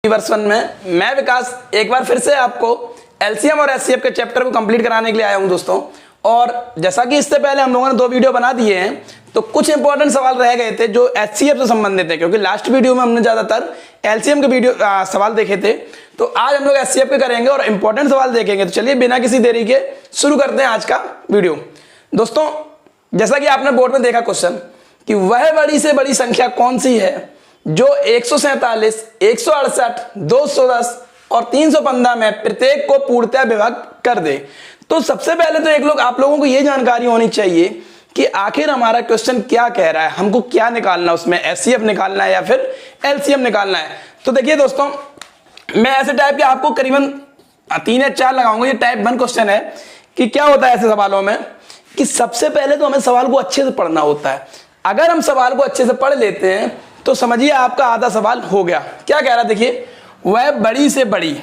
Verse 1 में मैं विकास एक बार फिर से आपको एलसीएम और एचसीएफ के चैप्टर को कंप्लीट कराने के लिए आया हूं दोस्तों। और जैसा कि इससे पहले हम लोगों ने 2 वीडियो बना दिए हैं, तो कुछ इंपॉर्टेंट सवाल रह गए थे जो एचसीएफ से संबंधित है, क्योंकि लास्ट वीडियो में हमने ज्यादातर एलसीएम के वीडियो सवाल देखे थे। तो आज हम लोग एचसीएफ के करेंगे और इंपॉर्टेंट सवाल देखेंगे। तो चलिए बिना किसी देरी के शुरू करते हैं आज का वीडियो। दोस्तों जैसा कि आपने बोर्ड में देखा क्वेश्चन कि वह बड़ी से बड़ी संख्या कौन सी है जो 147, 168, 210 और 315 में प्रत्येक को पूर्णतः विभक्त कर दे। तो सबसे पहले तो आप लोगों को यह जानकारी होनी चाहिए कि आखिर हमारा क्वेश्चन क्या कह रहा है, हमको क्या निकालना है, उसमें एचसीएफ निकालना है या फिर एलसीएम निकालना है। तो देखिए दोस्तों, मैं ऐसे टाइप के आपको करीबन 3 या 4 लगाऊंगा। ये टाइप 1 क्वेश्चन है कि क्या होता है ऐसे सवालों में कि सबसे पहले तो हमें सवाल को अच्छे से पढ़ना होता है। अगर हम सवाल को अच्छे से पढ़ लेते हैं तो समझिए आपका आधा सवाल हो गया। क्या कह रहा है, देखिए वह बड़ी से बड़ी।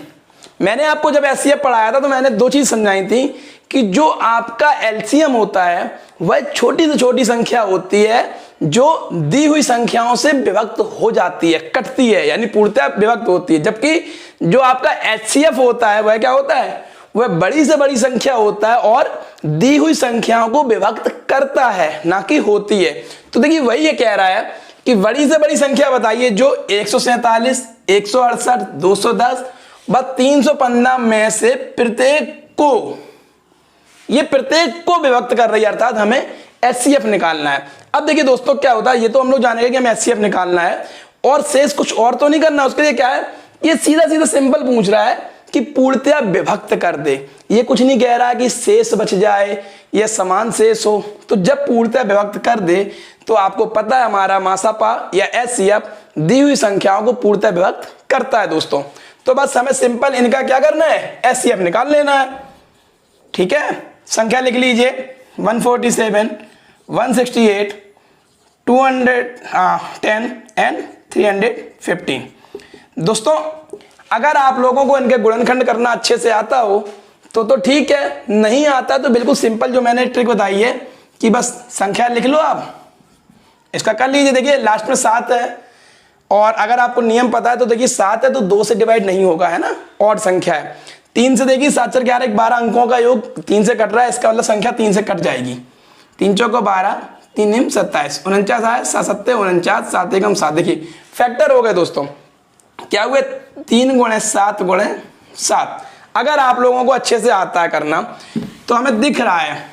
मैंने आपको जब एचसीएफ पढ़ाया था तो मैंने 2 चीज समझाई थी कि जो आपका एलसीएम होता है वह छोटी से छोटी संख्या होती है जो दी हुई संख्याओं से विभक्त हो जाती है, कटती है, यानी पूर्णतः विभक्त होती है। जबकि जो आपका एचसीएफ होता है वह क्या होता है, वह बड़ी से बड़ी संख्या होता है और दी हुई संख्याओं को विभक्त करता है, ना कि होती है। तो देखिए वही ये कह रहा है कि बड़ी से बड़ी संख्या बताइए जो 147, 168, 210 व 315 में से प्रत्येक को, ये प्रत्येक को विभक्त कर रही है, अर्थात हमें एचसीएफ निकालना है। अब देखिए दोस्तों क्या होता है, ये तो हम लोग जानेंगे कि हमें एचसीएफ निकालना है और शेष कुछ और तो नहीं करना। उसके लिए क्या है, ये सीधा सीधा सिंपल पूछ रहा है कि पूर्णतः विभक्त कर दे। ये कुछ नहीं कह रहा है कि शेष बच जाए या समान शेष हो। तो जब पूर्णतः विभक्त कर दे तो आपको पता है हमारा मासापा या एचसीएफ दी हुई संख्याओं को पूर्णतः विभक्त करता है दोस्तों। तो बस हमें सिंपल इनका क्या करना है, एचसीएफ निकाल लेना है। ठीक है, संख्या लिख लीजिए 147, 168, 210 एंड 315। दोस्तों अगर आप लोगों को इनके गुणनखंड करना अच्छे से आता हो तो ठीक है, नहीं आता तो बिल्कुल सिंपल जो मैंने ट्रिक बताई है कि बस संख्या लिख लो, आप इसका कर लीजिए। देखिए लास्ट में 7 है और अगर आपको नियम पता है तो देखिए 7 है तो 2 से डिवाइड नहीं होगा, है ना, और संख्या है। 3 से देखिए 7 4 11 12 अंकों का योग 3 से कट रहा है, इसका मतलब संख्या 3 से कट जाएगी। 3 चौको 12, 3 निम 27, 49 आए, 7 7 49, 7 एकम 7। देखिए फैक्टर हो गए दोस्तों, क्या हुए 3 गुणे 7 गुणे 7। अगर आप लोगों को अच्छे से आता है करना तो हमें दिख रहा है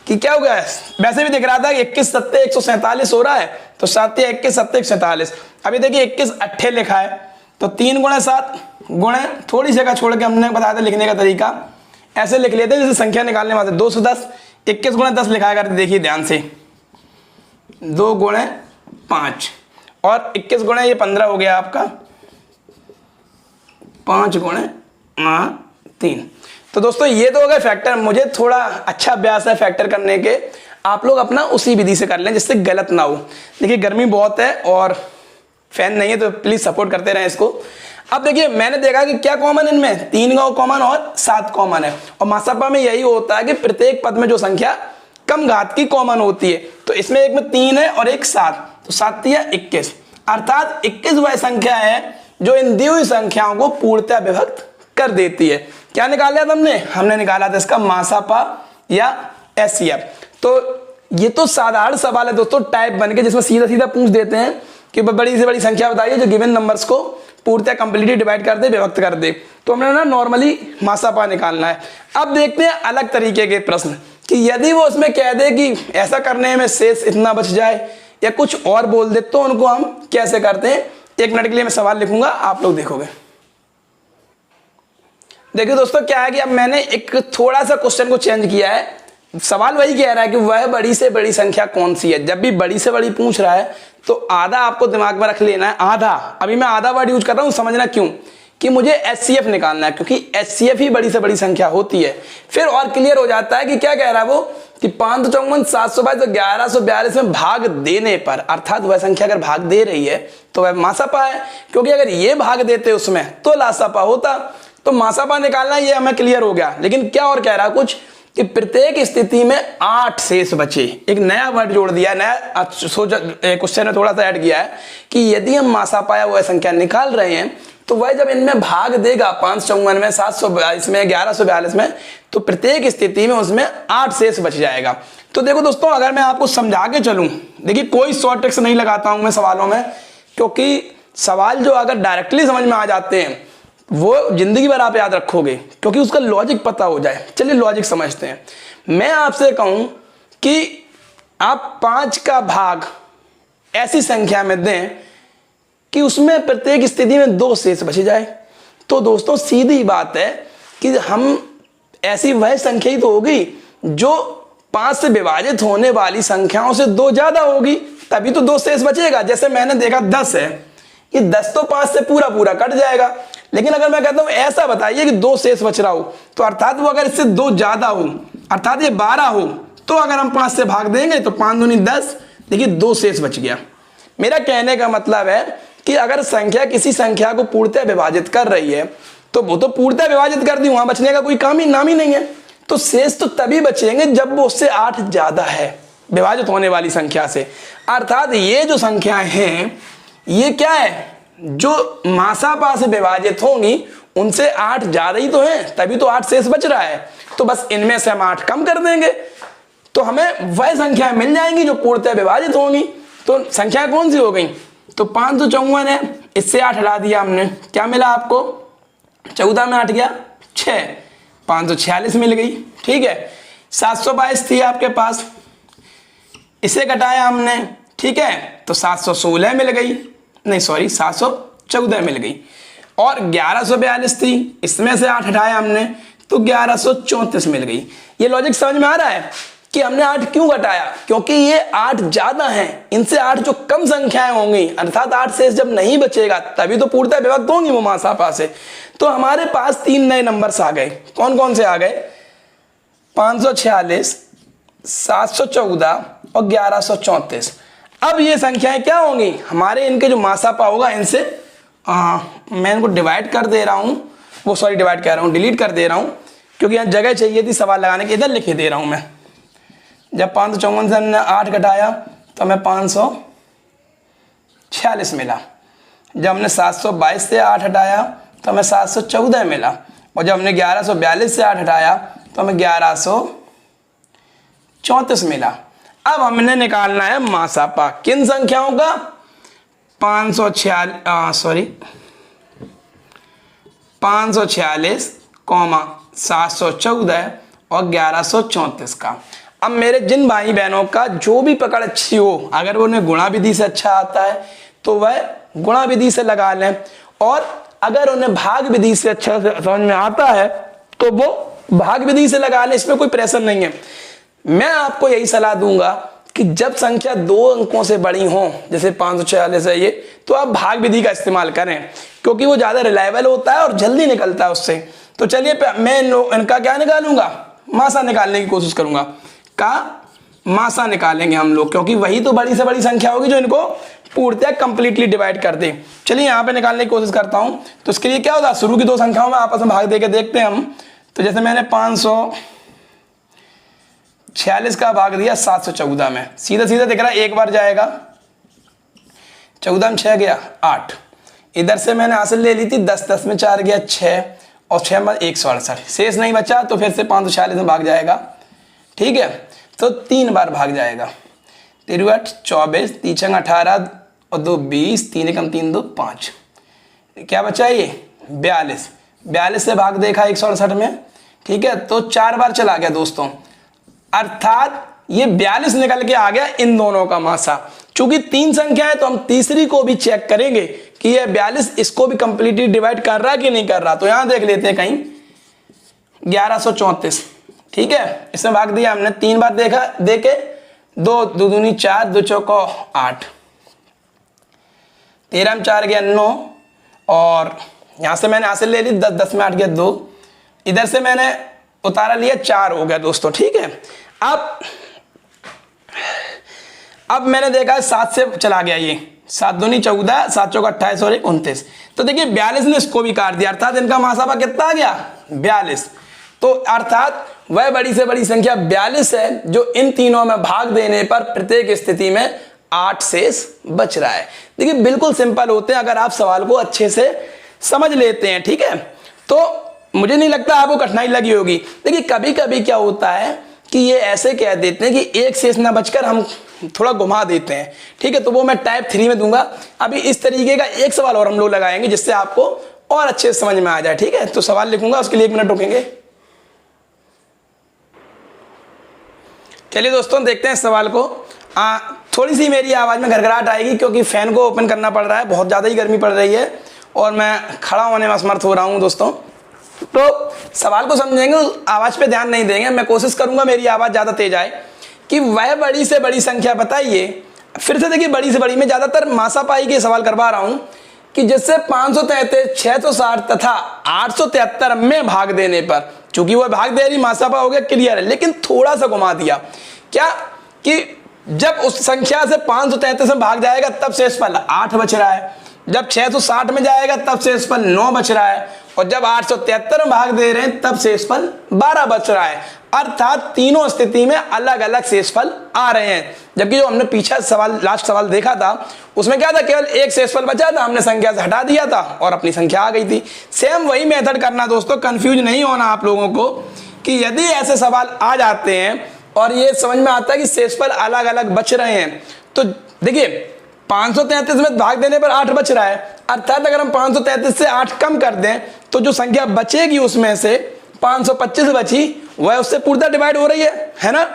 कि क्या हो गया, वैसे भी दिख रहा था 21 7 147 हो रहा है, तो 7 या 21 7 147। अभी देखिए 21 8 लिखा है तो 3 गुणे 7 गुणे थोड़ी जगह छोड़ के हमने बताया था लिखने का तरीका, ऐसे लिख लेते जैसे संख्या निकालने वाले 210। 21 गुणे 10 लिखा करते, देखिए ध्यान से 2 गुणे 5 और 21 गुणे ये 15 हो गया आपका, 5 गुणे 3। तो दोस्तों ये तो हो गए फैक्टर। मुझे थोड़ा अच्छा अभ्यास है फैक्टर करने के, आप लोग अपना उसी विधि से कर लें जिससे गलत ना हो। देखिए गर्मी बहुत है और फैन नहीं है तो प्लीज सपोर्ट करते रहें इसको। अब देखिए मैंने देखा कि क्या कॉमन इनमें 3 का कॉमन और 7 कॉमन है, और मासापा में यही होता है कि प्रत्येक पद में जो संख्या कम घात की कॉमन होती है। तो इसमें एक में 3 है और एक 7, तो 7 या 21, अर्थात 21 वह संख्या है जो इन दी हुई संख्याओं को पूर्णतः विभक्त कर देती है। क्या निकाला था हमने निकाला था इसका मासापा या एचसीएफ। तो ये तो साधारण सवाल है दोस्तों टाइप 1 के, जिसमें सीधा सीधा पूछ देते हैं कि बड़ी से बड़ी संख्या बताइए जो गिवन नंबर्स को पूर्णतः कंप्लीटली डिवाइड कर दे, विभक्त कर दे। तो हमने ना नॉर्मली मासापा निकालना है। अब देखते हैं अलग तरीके के प्रश्न कि यदि वो उसमें कह दे कि ऐसा करने में शेष इतना बच जाए या कुछ और बोल दे तो उनको हम कैसे करते हैं। 1 मिनट के लिए मैं सवाल लिखूंगा, आप लोग देखोगे। देखिए दोस्तों क्या है कि अब मैंने एक थोड़ा सा क्वेश्चन को चेंज किया है। सवाल वही कह रहा है कि वह बड़ी से बड़ी संख्या कौन सी है। जब भी बड़ी से बड़ी पूछ रहा है तो आधा आपको दिमाग में रख लेना है, आधा। अभी मैं आधा वर्ड यूज कर रहा हूं, समझना क्यों, कि मुझे एचसीएफ निकालना है, क्योंकि एचसीएफ ही बड़ी से बड़ी संख्या होती है। फिर और क्लियर हो जाता है कि क्या कह रहा है वो कि 5 54 722 तो 1142 में भाग देने पर, अर्थात वह संख्या अगर भाग दे रही है तो वह मासापा है, क्योंकि अगर ये भाग देते उसमें तो लासापा होता। तो मासापा निकालना ये हमें क्लियर हो गया। लेकिन क्या और कह रहा कुछ कि प्रत्येक स्थिति में 8 शेष बचे। एक नया वर्ड जोड़ दिया, नया क्वेश्चन में थोड़ा सा ऐड किया है कि यदि हम मासापा या वह संख्या निकाल रहे हैं तो वह जब इनमें भाग देगा 554 में, 742 में, 1142 में, तो प्रत्येक स्थिति में उसमें 8 शेष बच जाएगा। तो देखो दोस्तों, अगर मैं आपको समझा के चलूं, देखिए कोई शॉर्ट ट्रिक्स नहीं लगाता हूं मैं सवालों में, क्योंकि सवाल जो अगर डायरेक्टली समझ में आ जाते हैं वो जिंदगी भर आप याद रखोगे, क्योंकि उसका लॉजिक पता हो जाए। चलिए लॉजिक समझते हैं। मैं आपसे कहूं कि आप 5 का भाग ऐसी संख्या में दें कि उसमें प्रत्येक स्थिति में 2 शेष बच जाए, तो दोस्तों सीधी बात है कि हम ऐसी वह संख्या ही तो होगी जो 5 से विभाजित होने वाली संख्याओं से 2 ज्यादा होगी, तभी तो 2 शेष बचेगा। जैसे मैंने देखा 10 है, ये 10 तो 5 से पूरा पूरा कट जाएगा, लेकिन अगर मैं कहता हूं ऐसा बताइए कि 2 शेष बच रहा हो, तो अर्थात वो अगर इससे 2 ज्यादा हो, अर्थात ये 12 हो, तो अगर हम 5 से भाग देंगे तो 5 दूनी 10, देखिए 2 शेष बच गया। मेरा कहने का मतलब है कि अगर संख्या किसी संख्या को पूर्णतः विभाजित कर रही है तो वो तो पूर्णतः विभाजित कर दी, वहां बचने का कोई काम ही नाम ही नहीं है। तो शेष तो तभी बचेंगे जब वो उससे 8 ज्यादा है विभाजित होने वाली संख्या से। अर्थात ये जो संख्याएं हैं ये क्या है, जो मासापा से विभाजित होंगी उनसे 8 ज्यादा ही तो हैं, तभी तो 8 शेष बच रहा है। तो बस इनमें से हम 8 कम कर देंगे तो हमें वह संख्या मिल जाएंगी जो पूर्णतः विभाजित होंगी। तो संख्या कौन सी हो गई, तो 554 है, इससे 8 हटा दिया हमने, क्या मिला आपको, 14 में 8 गया 6, 546 मिल गई। ठीक है, 722 थी आपके पास, इसे घटाया हमने, ठीक है, तो 716 मिल गई, नहीं सॉरी 714 मिल गई। और 1142 थी, इसमें से 8 हटाया हमने तो 1134 मिल गई। ये लॉजिक समझ में आ रहा है कि हमने 8 क्यों घटाया, क्योंकि ये 8 ज्यादा हैं, इनसे 8 जो कम संख्याएं होंगी, अर्थात 8 शेष जब नहीं बचेगा तभी तो पूर्णतः विभक्त होंगी वो मासापा से। तो हमारे पास 3 नए नंबर्स आ गए। कौन कौन से आ गए, 546, 714 और 1134। अब ये संख्याएं क्या होंगी, हमारे इनके जो मासापा होगा इनसे मैं इनको डिवाइड कर दे रहा हूं, वो सॉरी डिवाइड कर रहा हूं, डिलीट कर दे रहा हूं, क्योंकि यहाँ जगह चाहिए थी सवाल लगाने की, इधर लिखे दे रहा हूं मैं। जब 554 से हमने 8 घटाया तो हमें 546 मिला। जब हमने 722 से 8 हटाया तो हमें 714 मिला। और जब हमने 1142 से 8 हटाया तो हमें 1134 मिला। अब हमने निकालना है मासापा किन संख्याओं का, 546, 714 और 1134 का। अब मेरे जिन भाई बहनों का जो भी पकड़ अच्छी हो, अगर उन्हें गुणा विधि से अच्छा आता है तो वह गुणा विधि से लगा लें, और अगर उन्हें भाग विधि से अच्छा समझ में आता है तो वो भाग विधि से लगा लें, इसमें कोई प्रेशर नहीं है। मैं आपको यही सलाह दूंगा कि जब संख्या 2 अंकों से बड़ी हो, जैसे 546 है ये, तो आप भाग विधि का इस्तेमाल करें, क्योंकि वो ज्यादा रिलायबल होता है और जल्दी निकलता है उससे। तो चलिए मैं इनका क्या निकालूंगा, मासा निकालने की कोशिश करूंगा, का मासा निकालेंगे हम लोग, क्योंकि वही तो बड़ी से बड़ी संख्या होगी जो इनको पूर्णतः कंप्लीटली डिवाइड कर दे। चलिए यहाँ पे निकालने की कोशिश करता हूं। तो इसके लिए क्या होता है, शुरू की 2 संख्याओं में आपस में भाग देके देखते हैं हम। तो जैसे मैंने 546 का भाग दिया 714 में, सीधा सीधा दिख रहा है, एक बार जाएगा, 14 में 6 गया 8, इधर से मैंने हासिल ले ली थी 10, 10 में 4 गया 6 और 6 में 168, शेष नहीं बचा तो फिर से 546 में भाग जाएगा। ठीक है, तो 3 बार भाग जाएगा, 3 24, 3 18 और 2 20, 3 एकम 3 2 5, क्या बचा ये 42, 42 से भाग देखा 168 में। ठीक है, तो 4 बार चला गया दोस्तों, अर्थात ये 42 निकल के आ गया इन दोनों का मासा। चूंकि 3 संख्या है तो हम तीसरी को भी चेक करेंगे कि ये 42 इसको भी कंप्लीटली डिवाइड कर रहा कि नहीं कर रहा। तो यहां देख लेते हैं कहीं 1134। ठीक है, इसमें भाग दिया हमने, 3 बार देखा, देके 2 2 दूनी 4, 2 चौको 8, 13 में 4 गया 9 और यहां से मैंने हासिल ले ली 10, 10 में 8 गया 2, इधर से मैंने उतारा लिया 4 हो गया दोस्तों। ठीक है, अब मैंने देखा 7 से चला गया, ये 7 दूनी 14, 7 चौका 28 और 29, तो देखिए 42 ने इसको भी काट दिया, अर्थात इनका मासापा कितना आ गया 42। तो अर्थात वह बड़ी से बड़ी संख्या 42 है जो इन तीनों में भाग देने पर प्रत्येक स्थिति में 8 शेष बच रहा है। देखिए बिल्कुल सिंपल होते हैं, अगर आप सवाल को अच्छे से समझ लेते हैं, ठीक है। तो मुझे नहीं लगता आपको कठिनाई लगी होगी। देखिए कभी कभी क्या होता है कि ये ऐसे कह देते हैं कि एक शेष ना बचकर हम थोड़ा घुमा देते हैं, ठीक है। तो वो मैं टाइप 3 में दूंगा। अभी इस तरीके का एक सवाल और हम लोग लगाएंगे जिससे आपको और अच्छे से समझ में आ जाए, ठीक है। तो सवाल लिखूंगा, उसके लिए 1 मिनट रुकेंगे। चलिए दोस्तों देखते हैं सवाल को। थोड़ी सी मेरी आवाज में घरघराहट आएगी क्योंकि फैन को ओपन करना पड़ रहा है, बहुत ज्यादा ही गर्मी पड़ रही है और मैं खड़ा होने में असमर्थ हो रहा हूं दोस्तों। तो सवाल को समझेंगे, आवाज पे ध्यान नहीं देंगे। मैं कोशिश करूंगा मेरी आवाज ज्यादा तेज आए कि वह बड़ी से बड़ी संख्या बताइए। फिर से देखिए बड़ी से बड़ी, मैं ज्यादातर मासापाई के सवाल करवा रहा हूं कि जिससे 533, 660 तथा 873 में भाग देने पर, चूंकि वो भाग दे रही मासापा हो गया क्लियर है, लेकिन थोड़ा सा घुमा दिया क्या कि जब उस संख्या से 533 में भाग जाएगा तब शेषफल 8 बच रहा है, जब 660 में जाएगा तब शेषफल 9 बच रहा है, और जब 873 में भाग दे रहे हैं तब शेषफल 12 बच रहा है। अर्थात तीनों स्थिति में अलग अलग शेषफल आ रहे हैं। जबकि जो हमने पीछा सवाल, लास्ट सवाल देखा था उसमें क्या था, केवल एक शेषफल बचा था, हमने संख्या से हटा दिया था और अपनी संख्या आ गई थी। सेम वही मेथड करना दोस्तों, कंफ्यूज नहीं होना आप लोगों को कि यदि ऐसे सवाल आ जाते हैं और ये समझ में आता है कि शेषफल अलग अलग बच रहे हैं, तो देखिए 533 में भाग देने पर 8 बच रहा है, अर्थात अगर हम 533 से 8 कम कर दें तो जो संख्या बचेगी उसमें से 525 बची वह उससे पूर्णतः डिवाइड हो रही है ना।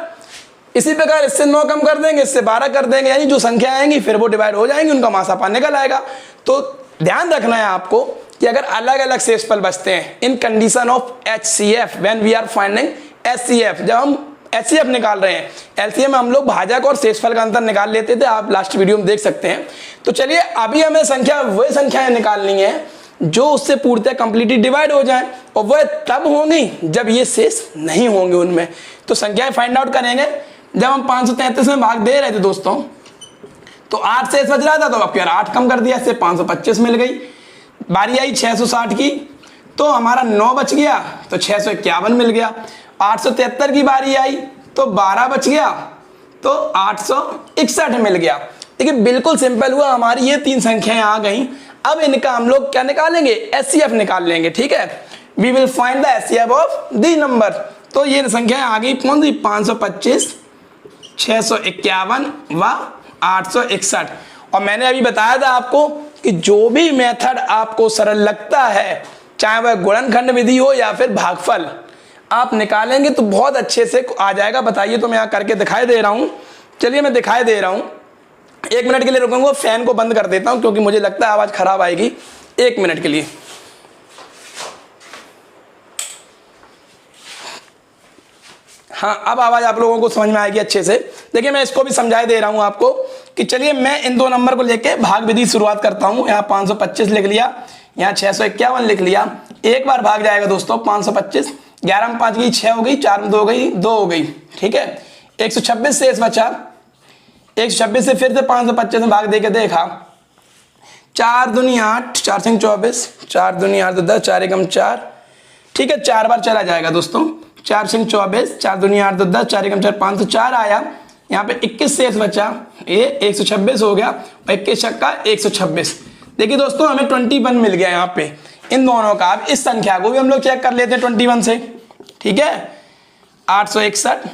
इसी प्रकार इससे 9 कम कर देंगे, इससे 12 कर देंगे, यानी जो संख्या आएंगी फिर वो डिवाइड हो जाएंगी, उनका मासापा निकल आएगा। तो ध्यान रखना है आपको कि अगर अलग अलग शेषफल बचते हैं in condition of HCF, when we are finding HCF, जब हम HCF निकाल रहे हैं, LCM में हम लोग भाजक और शेषफल का अंतर निकाल लेते थे, आप लास्ट वीडियो में देख सकते हैं। तो चलिए अभी हमें संख्या वही संख्याएं निकालनी है जो उससे पूर्णतः कंप्लीटली डिवाइड हो जाए, और वह तब होंगी जब ये शेष नहीं होंगे उनमें। तो संख्याएं फाइंड आउट करेंगे। जब हम 533 में भाग दे रहे थे दोस्तों तो 8 शेष बच रहा था, तो अब 8 कम कर दिया, इससे 525 मिल गई। बारी आई 660 की, तो हमारा 9 बच गया, तो 651 मिल गया। 873 की बारी आई तो 12 बच गया, तो 861 मिल गया। देखिए बिल्कुल सिंपल हुआ, हमारी ये 3 संख्याएं आ गई। अब इनका हम लोग क्या निकालेंगे, HCF निकाल लेंगे, ठीक है। We will find the HCF of the number. तो ये संख्याएं आ गई कौन सी, 525, 651 व 861। और मैंने अभी बताया था आपको कि जो भी मेथड आपको सरल लगता है, चाहे वह गुणनखंड विधि हो या फिर भागफल, आप निकालेंगे तो बहुत अच्छे से आ जाएगा। बताइए, तो मैं यहाँ करके दिखाई दे रहा हूँ। चलिए मैं दिखाई दे रहा हूँ, 1 मिनट के लिए रुकूंगा, फैन को बंद कर देता हूँ क्योंकि मुझे लगता है आवाज खराब आएगी। 1 मिनट के लिए। हाँ, अब आवाज आप लोगों को समझ में आएगी अच्छे से। देखिए मैं इसको भी समझाई दे रहा हूं आपको कि चलिए मैं इन 2 नंबर को लेके भाग विधि शुरुआत करता हूं। यहाँ 525 लिख लिया, यहाँ 651 लिख लिया। एक बार भाग जाएगा दोस्तों 525, 11 में 5 गई 6 हो गई, 4 में 2 हो गई 2 हो गई, ठीक है। 126 शेष बचा, 126 से फिर से 525 में भाग देके देखा, 4 दूनी 8, 4 सिंह 24, 4 दूनी 8 10, 4 एकम 4, ठीक है। 4 बार चला जाएगा दोस्तों, 4 सिंह 24, 4 दूनी 8 10, 4 एकम 4, 504 आया। यहाँ पे 21 शेष बचा, ये 126 हो गया, 21 छक्का 126। देखिए दोस्तों हमें 21 मिल गया यहाँ पे इन दोनों का। अब इस संख्या को भी हम लोग चेक कर लेते हैं 21 से, ठीक है। 861,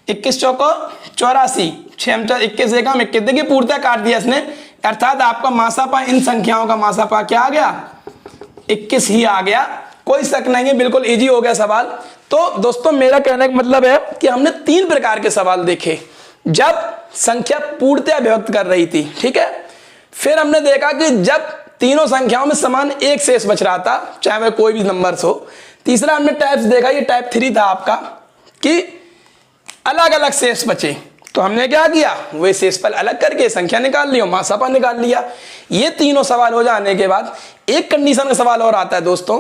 21 चौको 84, 6 21 एकम 21। देखिए पूर्णतः काट दिया इसने, अर्थात आपका मासापा इन संख्याओं का मासापा क्या आ गया, 21 ही आ गया। कोई शक नहीं है, बिल्कुल इजी हो गया सवाल। तो दोस्तों मेरा कहने का मतलब है कि हमने 3 प्रकार के सवाल देखे जब संख्या पूर्णतः विभक्त कर रही थी, ठीक है। फिर हमने देखा कि जब तीनों संख्याओं में समान एक शेष बच रहा था, चाहे वह कोई भी नंबर हो। तीसरा हमने टाइप्स देखा, ये टाइप 3 था आपका, कि अलग अलग शेष बचे। तो हमने क्या किया, वे शेषफल अलग करके संख्या निकाल ली और मासापा निकाल लिया। ये तीनों सवाल हो जाने के बाद एक कंडीशन का सवाल और आता है दोस्तों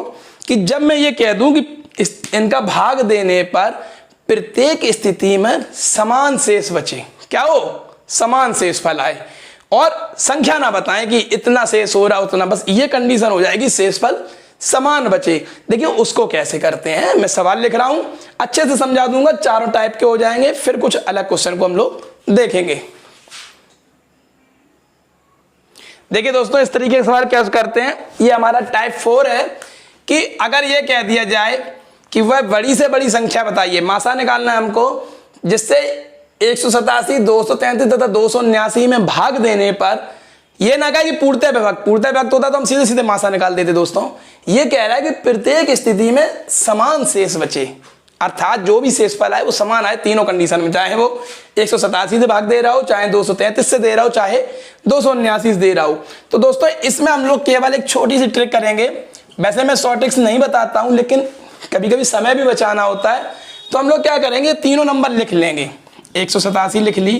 कि जब मैं ये कह दूं कि इनका भाग देने पर प्रत्येक स्थिति में समान शेष बचे, क्या हो, समान शेषफल आए, और संख्या ना बताएं कि इतना शेष हो रहा उतना, बस ये कंडीशन हो जाएगी शेषफल समान बचे। देखिए उसको कैसे करते हैं, मैं सवाल लिख रहा हूं, अच्छे से समझा दूंगा। चारों टाइप के हो जाएंगे, फिर कुछ अलग क्वेश्चन को हम लोग देखेंगे। देखिए दोस्तों, इस तरीके के सवाल कैसे करते हैं, ये हमारा टाइप 4 है कि अगर ये कह दिया जाए कि वह बड़ी से बड़ी संख्या बताइए, मासा निकालना है हमको, जिससे 187, 233 तथा 279 में भाग देने पर, ये ना कहा कि पूर्णतः विभक्त होता तो हम सीधे सीधे मासा निकाल देते दोस्तों। ये कह रहा है कि प्रत्येक स्थिति में समान शेष बचे, अर्थात जो भी शेषफल आए वो समान आए तीनों कंडीशन में, चाहे वो 187 से भाग दे रहा हो, चाहे 233 से दे रहा हो, चाहे 279 से दे रहा हो। तो दोस्तों इसमें हम लोग केवल एक छोटी सी ट्रिक करेंगे। वैसे मैं शॉर्ट ट्रिक्स नहीं बताता हूं, लेकिन कभी कभी समय भी बचाना होता है, तो हम लोग क्या करेंगे, तीनों नंबर लिख लेंगे। 187 लिख ली,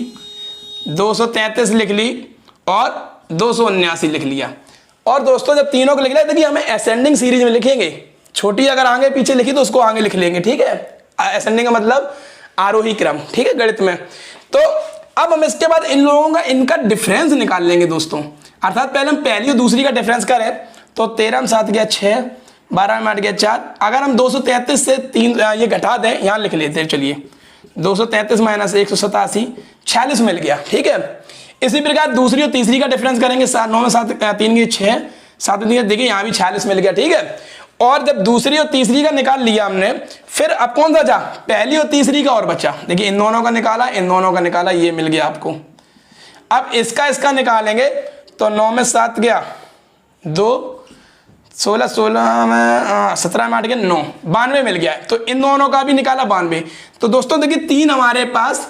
233 लिख ली और 279 लिख लिया। और दोस्तों जब तीनों को लिख लिया, देखिए हमें असेंडिंग सीरीज में लिखेंगे, छोटी अगर आगे पीछे लिखी तो उसको आगे लिख लेंगे, ठीक है। असेंडिंग का मतलब आरोही क्रम, ठीक है, गणित में। तो अब हम इसके बाद इन लोगों का इनका डिफरेंस निकाल लेंगे दोस्तों, अर्थात पहले हम पहली और दूसरी का डिफरेंस करें तो 13 में 7 गया 6, 12 में 8 गया 4। अगर हम 233 से 3 ये घटा दें, यहाँ लिख लेते हैं, चलिए 233 माइनस 187, 46 मिल गया, ठीक है। इसी प्रकार दूसरी और तीसरी का डिफरेंस करेंगे, 9 में 7 3 गए 6, 7 में 3, देखिए यहाँ भी 46 मिल गया, ठीक है। और जब दूसरी और तीसरी का निकाल लिया हमने, फिर अब कौन सा बचा, पहली और तीसरी का और बचा, देखिए इन दोनों का निकाला, इन दोनों का निकाला, ये मिल गया आपको। अब इसका निकालेंगे तो 9 में 7 गया 2, 16 16 में 17 में 8 गया 9, 92 मिल गया। तो इन दोनों का भी निकाला 92। तो दोस्तों देखिए 3 हमारे पास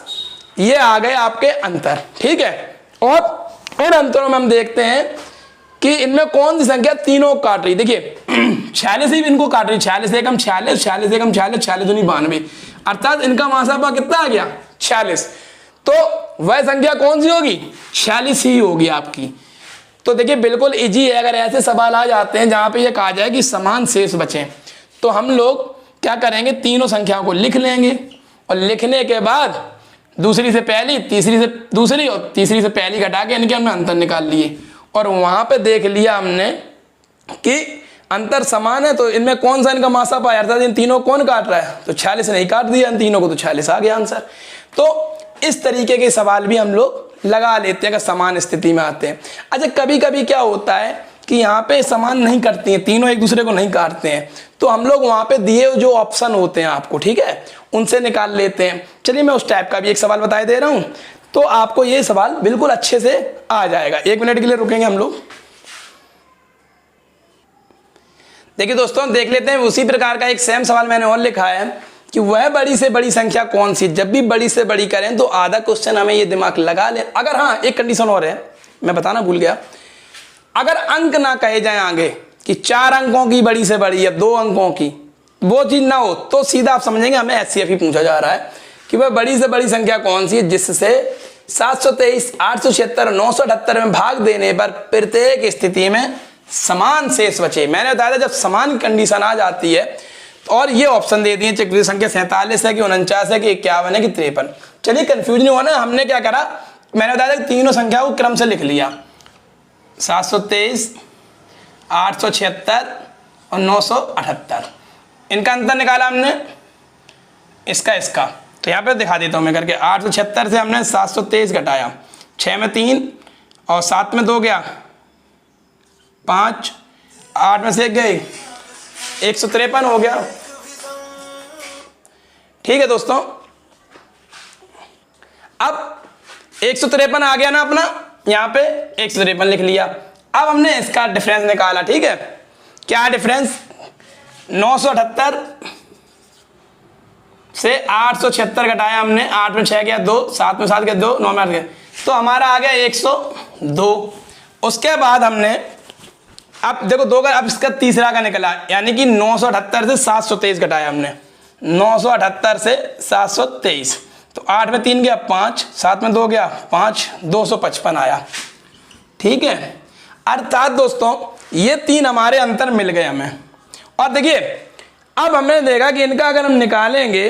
ये आ गए आपके अंतर, ठीक है। और इन अंतरों में हम देखते हैं कि इनमें कौन सी संख्या तीनों काट रही, देखिए 46 ही इनको काट रही, 46 एकम 46, 46 एकम 46, 46 दूनी 92, अर्थात इनका मासापा कितना आ गया 46। तो वह संख्या कौन सी होगी, 46 ही होगी आपकी। तो देखिए बिल्कुल इजी है, अगर ऐसे सवाल आ जाते हैं जहां पे ये कहा जाए कि समान शेष बचे, तो हम लोग क्या करेंगे, तीनों संख्याओं को लिख लेंगे और लिखने के बाद दूसरी से पहली, तीसरी से दूसरी और तीसरी से पहली घटा के इनके हमने अंतर निकाल लिए, और वहां पे देख लिया हमने कि अंतर समान है, तो इनमें कौन सा इनका मासापा है, अर्थात इन तीनों कौन काट रहा है, तो 46 नहीं काट दिया इन तीनों को, तो 46 आ गया आंसर। तो इस तरीके के सवाल भी हम लोग लगा लेते हैं अगर समान स्थिति में आते हैं। अच्छा कभी कभी क्या होता है कि यहाँ पे समान नहीं करती हैं, तीनों एक दूसरे को नहीं काटते हैं, तो हम लोग वहाँ पे दिए जो ऑप्शन होते हैं आपको, ठीक है, उनसे निकाल लेते हैं। चलिए मैं उस टाइप का भी एक सवाल बता दे रहा हूँ, तो आपको ये सवाल बिल्कुल अच्छे से आ जाएगा। 1 मिनट के लिए रुकेंगे हम लोग। देखिए दोस्तों देख लेते हैं, उसी प्रकार का एक सेम सवाल मैंने और लिखा है कि वह बड़ी से बड़ी संख्या कौन सी, जब भी बड़ी से बड़ी करें तो आधा क्वेश्चन हमें ये दिमाग लगा ले। अगर हाँ एक कंडीशन और है, मैं बताना भूल गया, अगर अंक ना कहे जाए आगे कि 4 अंकों की बड़ी से बड़ी या 2 अंकों की, वो चीज ना हो तो सीधा आप समझेंगे हमें एचसीएफ ही पूछा जा रहा है कि वह बड़ी से बड़ी संख्या कौन सी है जिससे 723, 876, 978 में भाग देने पर प्रत्येक स्थिति में समान शेष बचे। मैंने बताया था जब समान कंडीशन आ जाती है, और ये ऑप्शन दे दिए चक्रीय संख्या 47 है कि 49 है कि 51 है कि 53। चलिए कंफ्यूज नहीं होना, हमने क्या करा, मैंने बताया था तीनों संख्याओं को क्रम से लिख लिया, 723, 876 और 978, इनका अंतर निकाला हमने, इसका। तो यहाँ पे दिखा देता हूँ मैं करके, 876 से हमने 723 घटाया, 6 में 3 और 7 में 2 गया 5, 8 में से 1 गए 153 हो गया। ठीक है दोस्तों, अब 153 आ गया ना अपना, यहां पे 153 लिख लिया। अब हमने इसका डिफरेंस निकाला, ठीक है, क्या डिफरेंस, 978 से 876 घटाया हमने, 8 में 6 गया 2, 7 में 7 गया 2, 9 में 8 गया, तो हमारा आ गया 102। उसके बाद हमने अब देखो 2 का, अब इसका तीसरा का निकला, यानी कि 978 से 723 घटाया हमने, 978 से 723, तो 8 में 3 गया 5, 7 में 2 गया 5, 255 आया। ठीक है, अर्थात दोस्तों ये 3 हमारे अंतर मिल गए हमें। और देखिए अब हमने देखा कि इनका अगर हम निकालेंगे,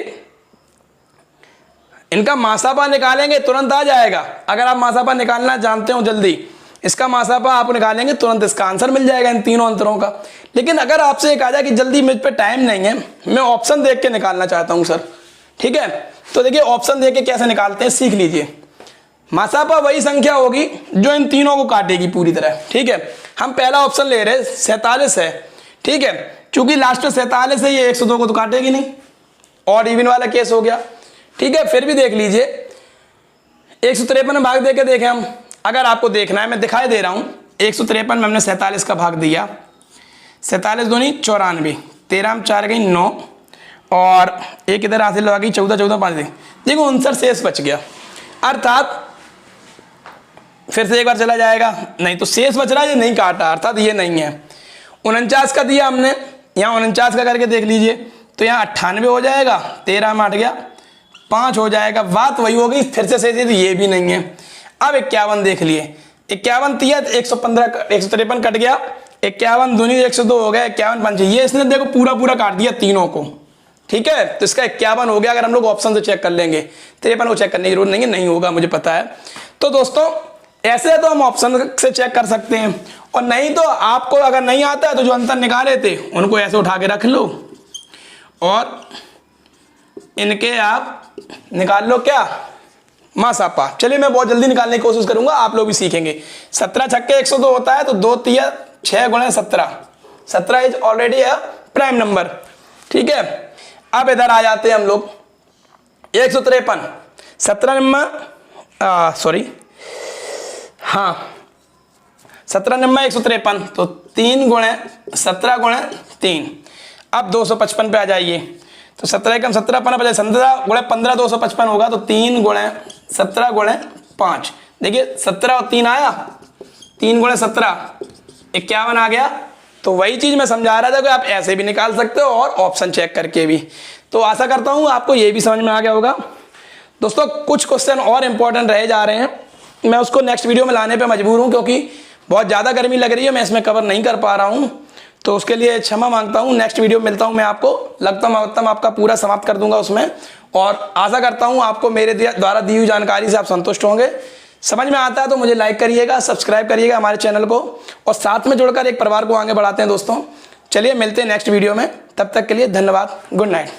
इनका मासापा निकालेंगे तुरंत आ जाएगा। अगर आप मासापा निकालना जानते हो जल्दी, इसका मासापा आप निकालेंगे तुरंत इसका आंसर मिल जाएगा इन तीनों अंतरों का। लेकिन अगर आपसे एक आ जाए कि जल्दी मुझ पे टाइम नहीं है, मैं ऑप्शन देख के निकालना चाहता हूं सर, ठीक है, तो देखिए ऑप्शन देख के कैसे निकालते हैं सीख लीजिए। मासापा वही संख्या होगी जो इन तीनों को काटेगी पूरी तरह। ठीक है, हम पहला ऑप्शन ले रहे हैं 47 है। ठीक है, चूंकि लास्ट में 47 है, ये 102 को तो काटेगी नहीं, और इवन वाला केस हो गया। ठीक है, फिर भी देख लीजिए 153 में भाग देके देखें हम, अगर आपको देखना है मैं दिखाई दे रहा हूं। 153 में हमने 47 का भाग दिया, 47 दूनी 94, 13 में 4 गई 9, और एक इधर हासिल लगा गई 14, 14 5 देखो 59 शेष बच गया। अर्थात फिर से एक बार चला जाएगा, नहीं तो शेष बच रहा है, ये नहीं काटा, अर्थात ये नहीं है। 49 का दिया हमने, यहाँ 49 का करके देख लीजिए, तो यहाँ 98 हो जाएगा, 13 में 8 गया 5 हो जाएगा, बात वही हो गई। फिर से सही, तो ये भी नहीं है। अब 51 देख लिए, 51 दिया 115, 153 कट गया, 51 दूनी 102 हो गया, 51 5, ये इसने देखो पूरा पूरा काट दिया तीनों को। ठीक है, तो इसका 51 हो गया। अगर हम लोग ऑप्शन से चेक कर लेंगे, 53 को चेक करने की जरूरत नहीं है, नहीं होगा मुझे पता है। तो दोस्तों ऐसे तो हम ऑप्शन से चेक कर सकते हैं, और नहीं तो आपको अगर नहीं आता है तो जो अंतर निकाले थे उनको ऐसे उठा के रख लो और इनके आप निकाल लो क्या, मासापा। चलिए मैं बहुत जल्दी निकालने की कोशिश करूंगा, आप लोग भी सीखेंगे। 17 छक्के 102 होता है, तो 2 तिया 6 गुणे 17, 17 इज ऑलरेडी है प्राइम नंबर। ठीक है, अब इधर आ जाते हैं हम लोग 153, 17 नंबर सॉरी हाँ 17 नंबर 153, तो 3 गुणे 17 गुणे 3। अब 255 पे आ जाइए, तो 17 कम 17 15 बजाय 17 गुणे 15 255 होगा, तो 3 गुणे 17 गुणे 5। देखिए 17 और 3 आया, 3 गुणे 17 51 आ गया। तो वही चीज मैं समझा रहा था कि आप ऐसे भी निकाल सकते हो और ऑप्शन चेक करके भी। तो आशा करता हूं आपको ये भी समझ में आ गया होगा। दोस्तों कुछ क्वेश्चन और इंपॉर्टेंट रह जा रहे हैं, मैं उसको नेक्स्ट वीडियो में लाने पे मजबूर हूं, क्योंकि बहुत ज़्यादा गर्मी लग रही है, मैं इसमें कवर नहीं कर पा रहा हूं, तो उसके लिए क्षमा मांगता हूं। नेक्स्ट वीडियो में मिलता हूं मैं आपको, लगता आपका पूरा समाप्त कर दूंगा उसमें, और आशा करता हूं आपको मेरे द्वारा दी हुई जानकारी से आप संतुष्ट होंगे। समझ में आता है तो मुझे लाइक करिएगा, सब्सक्राइब करिएगा हमारे चैनल को, और साथ में जुड़कर एक परिवार को आगे बढ़ाते हैं दोस्तों। चलिए मिलते हैं नेक्स्ट वीडियो में, तब तक के लिए धन्यवाद, गुड नाइट।